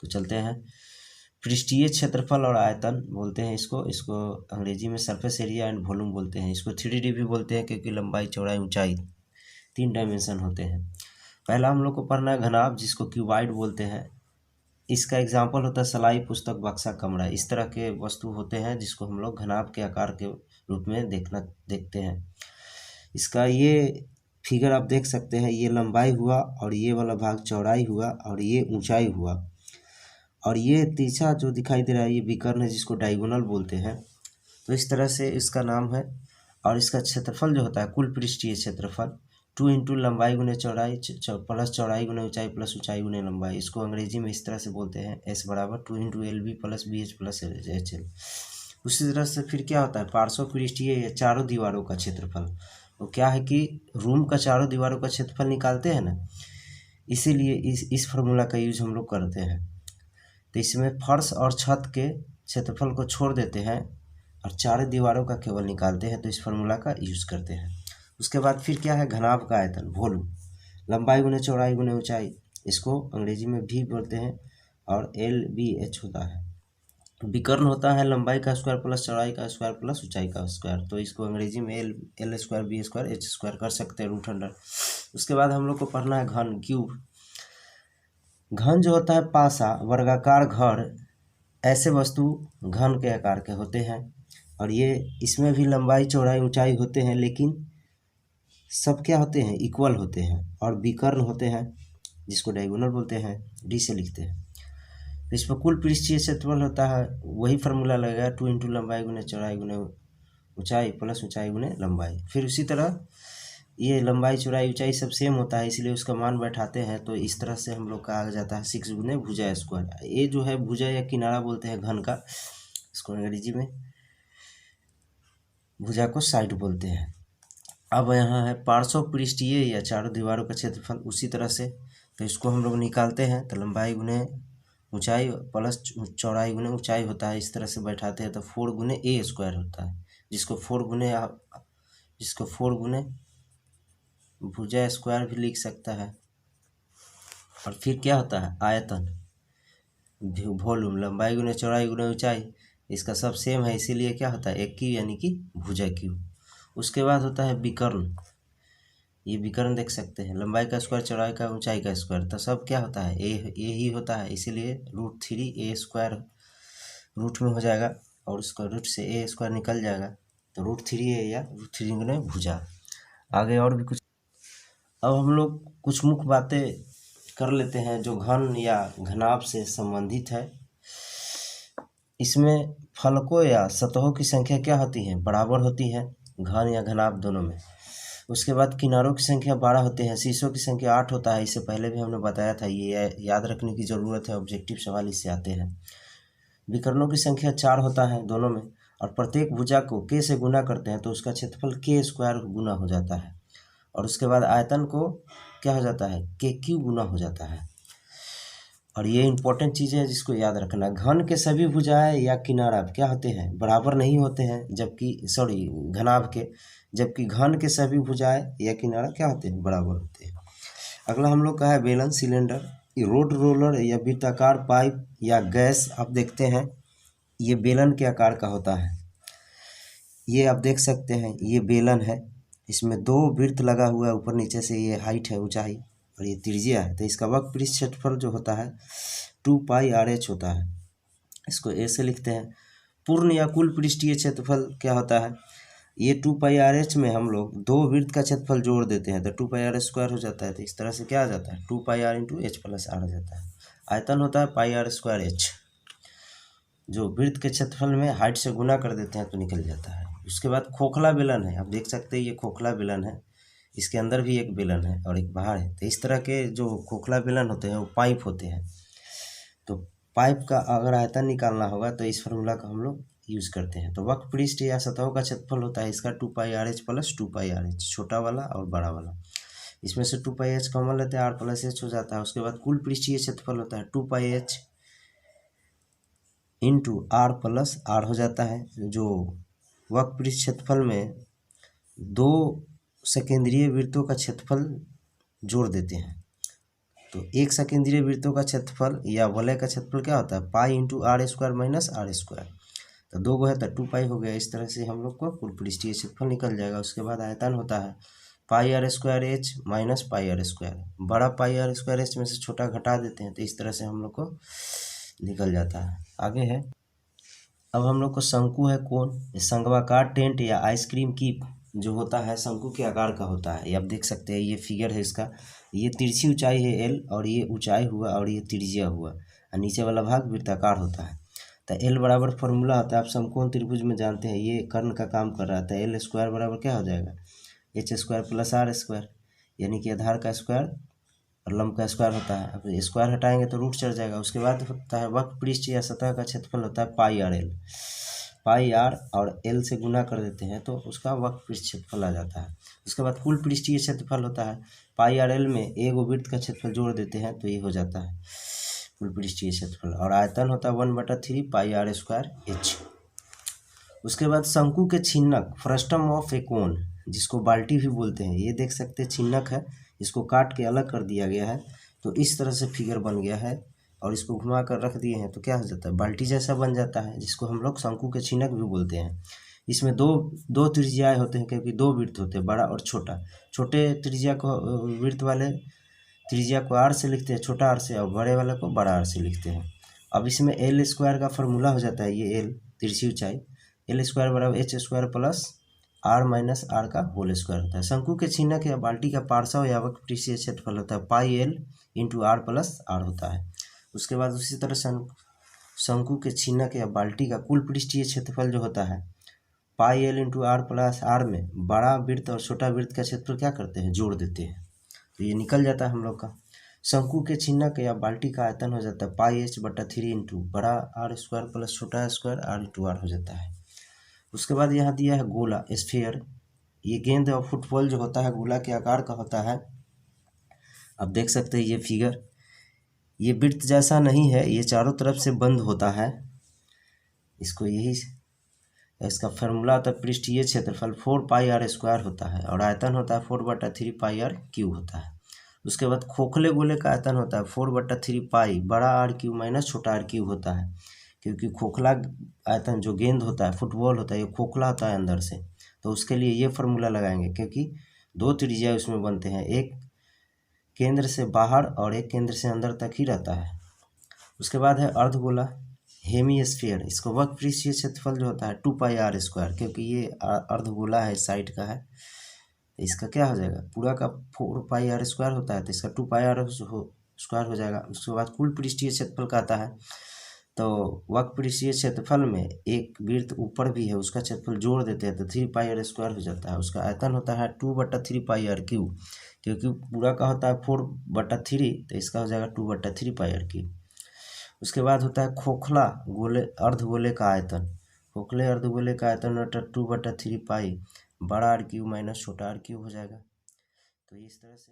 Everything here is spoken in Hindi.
तो चलते हैं। पृष्ठीय क्षेत्रफल और आयतन बोलते हैं इसको अंग्रेजी में सरफेस एरिया एंड वॉल्यूम बोलते हैं। इसको 3D भी बोलते हैं क्योंकि लंबाई, चौड़ाई, ऊंचाई 3 डायमेंशन होते हैं। पहला हम लोग को पढ़ना है घनाभ, जिसको क्यूबाइड बोलते हैं। इसका एग्जाम्पल होता है सलाई, पुस्तक, बक्सा, कमरा। इस तरह के वस्तु होते हैं जिसको हम लोग घनाभ के आकार के रूप में देखते हैं। इसका ये फिगर आप देख सकते हैं, ये लंबाई हुआ और ये वाला भाग चौड़ाई हुआ और ये ऊंचाई हुआ, और ये तिरछा जो दिखाई दे रहा है ये विकर्ण है जिसको डायगोनल बोलते हैं। तो इस तरह से इसका नाम है। और इसका क्षेत्रफल जो होता है, कुल पृष्ठीय क्षेत्रफल 2 इंटू लंबाई गुने चौड़ाई प्लस चौड़ाई गुने ऊंचाई प्लस ऊंचाई गुने लंबाई। इसको अंग्रेजी में इस तरह से बोलते हैं, S बराबर 2 into LB plus BH plus HL। उसी तरह से फिर क्या होता है, पार्श्व पृष्ठीय या चारों दीवारों का क्षेत्रफल। वो क्या है कि रूम का चारों दीवारों का क्षेत्रफल निकालते हैं ना, इसीलिए इस फार्मूला का यूज हम लोग करते हैं। तो इसमें फर्श और छत के क्षेत्रफल को छोड़ देते हैं और चारों दीवारों का केवल निकालते हैं, तो इस फार्मूला का यूज करते हैं। उसके बाद फिर क्या है, घनाभ का आयतन, वॉल्यूम, लंबाई गुने चौड़ाई गुने ऊंचाई, इसको अंग्रेजी में भी बोलते हैं और LBH होता है। विकर्ण होता है लंबाई का स्क्वायर प्लस चौड़ाई का स्क्वायर प्लस ऊंचाई का स्क्वायर, तो इसको अंग्रेजी में L square B square H square कर सकते हैं रूट अंडर। उसके बाद हम लोग को पढ़ना है घन, क्यूब। घन जो होता है पासा, वर्गाकार घर, ऐसे वस्तु घन के आकार के होते हैं और ये इसमें भी लंबाई, चौड़ाई, ऊंचाई होते हैं, लेकिन सब क्या होते हैं, इक्वल होते हैं। और विकर्ण होते हैं जिसको डायगोनल बोलते हैं, D से लिखते हैं। तो इसमें कुल पृष्ठीय क्षेत्रफल होता है, वही फार्मूला लगेगा 2 इंटू लंबाई गुने चौड़ाई गुने ऊंचाई प्लस ऊंचाई गुने लंबाई। फिर उसी तरह ये लंबाई, चौड़ाई, ऊंचाई सब सेम होता है, इसलिए उसका मान बैठाते हैं। तो इस तरह से हम लोग का आ जाता है 6 गुने भुजा स्क्वायर। ये जो है भुजा या किनारा बोलते हैं घन का, इसको अंग्रेजी में भुजा को साइड बोलते हैं। अब यहाँ है पार्श्व पृष्ठीय या चारों दीवारों का क्षेत्रफल, उसी तरह से तो इसको हम लोग निकालते हैं। तो लंबाई गुने ऊंचाई प्लस चौड़ाई गुने ऊंचाई होता है, इस तरह से बैठाते हैं तो 4 गुने A स्क्वायर होता है, जिसको 4 गुने भुजा स्क्वायर भी लिख सकता है। और फिर क्या होता है, आयतन, वॉल्यूम, लंबाई गुने चौड़ाई गुने ऊंचाई, इसका सब सेम है, इसीलिए क्या होता है एक क्यू यानी कि भुजा क्यू। उसके बाद होता है विकर्ण। ये विकर्ण देख सकते हैं, लंबाई का स्क्वायर, चौड़ाई का, ऊंचाई का स्क्वायर, तो सब क्या होता है ए ही होता है, इसीलिए √3 A स्क्वायर रूट में हो जाएगा और उसका रूट से A स्क्वायर निकल जाएगा, तो √3A या √3 गुने भुजा। आगे और भी कुछ, अब हम लोग कुछ मुख्य बातें कर लेते हैं जो घन या घनाभ से संबंधित है। इसमें फलकों या सतहों की संख्या क्या होती है, बराबर होती है, घन या घनाभ दोनों में। उसके बाद किनारों की संख्या 12 होते हैं, शीर्षों की संख्या 8 होता है, इससे पहले भी हमने बताया था, ये याद रखने की ज़रूरत है, ऑब्जेक्टिव सवाल इससे आते हैं। विकर्णों की संख्या 4 होता है दोनों में, और प्रत्येक भुजा को K से गुना करते हैं तो उसका क्षेत्रफल K स्क्वायर गुना हो जाता है, और उसके बाद आयतन को क्या हो जाता है, KQ गुना हो जाता है। और ये इंपॉर्टेंट चीज़ है जिसको याद रखना, घन के सभी भुजाएं या किनारा क्या होते हैं, बराबर नहीं होते हैं, जबकि घनाभ के, जबकि घन के सभी भुजाएं या किनारा क्या होते हैं, बराबर होते हैं। अगला हम लोग का है बेलन, सिलेंडर, रोड रोलर या वृत्ताकार पाइप या गैस। आप देखते हैं ये बेलन के आकार का होता है, ये आप देख सकते हैं ये बेलन है, इसमें 2 वृत्त लगा हुआ है ऊपर नीचे से, ये हाइट है, ऊंचाई, और ये त्रिज्या है। तो इसका वक्र पृष्ठ क्षेत्रफल जो होता है 2πRH होता है, इसको A से लिखते हैं। पूर्ण या कुल पृष्ठीय क्षेत्रफल क्या होता है, ये 2πRH में हम लोग 2 वृत्त का क्षेत्रफल जोड़ देते हैं तो 2πR स्क्वायर हो जाता है। तो इस तरह से क्या आ जाता है, 2πR × H + R हो जाता है। आयतन होता है πr² H, जो वृत्त के क्षेत्रफल में हाइट से गुना कर देते हैं तो निकल जाता है। उसके बाद खोखला बेलन है, आप देख सकते हैं ये खोखला बेलन है, इसके अंदर भी एक बेलन है और एक बाहर है। तो इस तरह के जो खोखला बेलन होते हैं वो पाइप होते हैं। तो पाइप का अगर आयतन निकालना होगा तो इस फार्मूला का हम लोग यूज़ करते हैं। तो वक्र पृष्ठ या सतहों का क्षेत्रफल होता है इसका 2πRH + 2πRH, छोटा वाला और बड़ा वाला। इसमें से 2πH कॉमन लेते हैं, R + H हो जाता है। उसके बाद कुल पृष्ठीय क्षेत्रफल होता है 2πH × R + R हो जाता है, जो वक्र पृष्ठ क्षेत्रफल में 2 सकेंद्रीय वृत्तों का क्षेत्रफल जोड़ देते हैं। तो एक सकेंद्रीय वृत्तों का क्षेत्रफल या वलय का क्षेत्रफल क्या होता है, pi into r square minus r square. तो 2 गो है तो 2 पाई हो गया। इस तरह से हम लोग को कुल पृष्ठीय क्षेत्रफल निकल जाएगा। उसके बाद आयतन होता है pi R square H minus pi R square. बड़ा पाई आर स्क्वायर एच में से छोटा घटा देते हैं तो इस तरह से हम लोग को निकल जाता है। आगे है, अब हम लोग को शंकु है कोण, शंक्वाकार टेंट या आइसक्रीम कीप जो होता है शंकु के आकार का होता है। ये आप देख सकते हैं, ये फिगर है इसका। ये तिरछी ऊंचाई है एल और ये ऊंचाई हुआ और ये त्रिज्या हुआ और नीचे वाला भाग वृत्ताकार होता है। तो एल बराबर फॉर्मूला होता है, आप समकोण त्रिभुज में जानते हैं, ये कर्ण का काम कर रहा था। एल स्क्वायर बराबर क्या हो जाएगा, h square plus r square, यानी कि आधार का स्क्वायर और लंब का स्क्वायर होता है। अब स्क्वायर हटाएंगे तो रूट चढ़ जाएगा। उसके बाद होता है वक्र पृष्ठ या सतह का क्षेत्रफल होता है pi R L. Pi are और एल से गुना कर देते हैं तो उसका वक्र पृष्ठ क्षेत्रफल आ जाता है। उसके बाद कुल पृष्ठीय क्षेत्रफल होता है पाई आर एल में एक वृत्त का क्षेत्रफल जोड़ देते हैं तो ये हो जाता है कुल पृष्ठीय क्षेत्रफल। और आयतन होता है 1/3 पाई आर स्क्वायर एच। उसके बाद शंकु के छिन्नक फ्रस्टम ऑफ ए कोन, जिसको बाल्टी भी बोलते हैं, ये देख सकते हैं छिन्नक है, इसको काट के अलग कर दिया गया है। तो इस तरह से फिगर बन गया है और इसको घुमा कर रख दिए हैं तो क्या हो जाता है, बाल्टी जैसा बन जाता है, जिसको हम लोग शंकु के छिन्नक भी बोलते हैं। इसमें दो त्रिज्याएँ होते हैं क्योंकि 2 वृत्त होते हैं, बड़ा और छोटा। छोटे त्रिज्या को वृत्त वाले त्रिज्या को आर से लिखते हैं, छोटा आर से, और बड़े वाले को बड़ा आर से लिखते हैं। अब इसमें एल स्क्वायर का फॉर्मूला हो जाता है, ये एल तिरछी ऊंचाई, एल स्क्वायर बराबर h square plus r minus r का होल स्क्वायर होता है। शंकु के छिन्नक या बाल्टी का पार्श्व या वक्र पृष्ठीय क्षेत्रफल होता है pi l into r plus r होता है। उसके बाद उसी तरह शंकु के छिन्नक या बाल्टी का कुल पृष्ठीय क्षेत्रफल जो होता है pi l into r plus r में बड़ा वृत्त और छोटा वृत्त का क्षेत्रफल क्या करते हैं, जोड़ देते हैं तो ये निकल जाता है हम लोग का। शंकु के छिन्नक या बाल्टी का आयतन हो जाता है पाई एच बटा 3 इंटू बड़ा आर स्क्वायर प्लस छोटा स्क्वायर आर इंटू आर हो जाता है। उसके बाद यहाँ दिया है गोला स्फीयर, ये गेंद और फुटबॉल जो होता है गोला के आकार का होता है। अब देख सकते हैं ये फिगर, ये वृत्त जैसा नहीं है, ये चारों तरफ से बंद होता है। इसको यही इसका फॉर्मूला होता है पृष्ठीय क्षेत्रफल 4 पाई आर स्क्वायर होता है और आयतन होता है 4/3 पाई आर क्यूब होता है। उसके बाद खोखले गोले का आयतन होता है 4/3 पाई बड़ा आर क्यूब माइनस छोटा आर क्यूब होता है, क्योंकि खोखला आयतन जो गेंद होता है फुटबॉल होता है ये खोखला होता है अंदर से, तो उसके लिए ये फॉर्मूला लगाएंगे क्योंकि 2 त्रिज्या उसमें बनते हैं, एक केंद्र से बाहर और एक केंद्र से अंदर तक ही रहता है। उसके बाद है अर्धगोला हेमीस्फीयर, इसको वक्र पृष्ठीय क्षेत्रफल जो होता है 2 पाई आर स्क्वायर, क्योंकि ये अर्धगोला है साइड का है, इसका क्या हो जाएगा, पूरा का 4 पाई आर स्क्वायर होता है तो इसका 2 पाई आर स्क्वायर हो जाएगा। उसके बाद कुल पृष्ठीय क्षेत्रफल का आता है, तो वक्र पृष्ठीय क्षेत्रफल में एक वृत्त ऊपर भी है उसका क्षेत्रफल जोड़ देते हैं तो 3 पाई आर स्क्वायर हो जाता है। उसका आयतन होता है 2/3 पाई आर क्यूब, क्योंकि पूरा का होता है 4/3 तो इसका हो जाएगा 2/3 पाई आर क्यूब। उसके बाद होता है खोखला गोले अर्धगोले का आयतन, खोखले अर्धगोले का आयतन 2/3 पाई बड़ा आर क्यूब माइनस छोटा आर क्यूब हो जाएगा। तो इस तरह से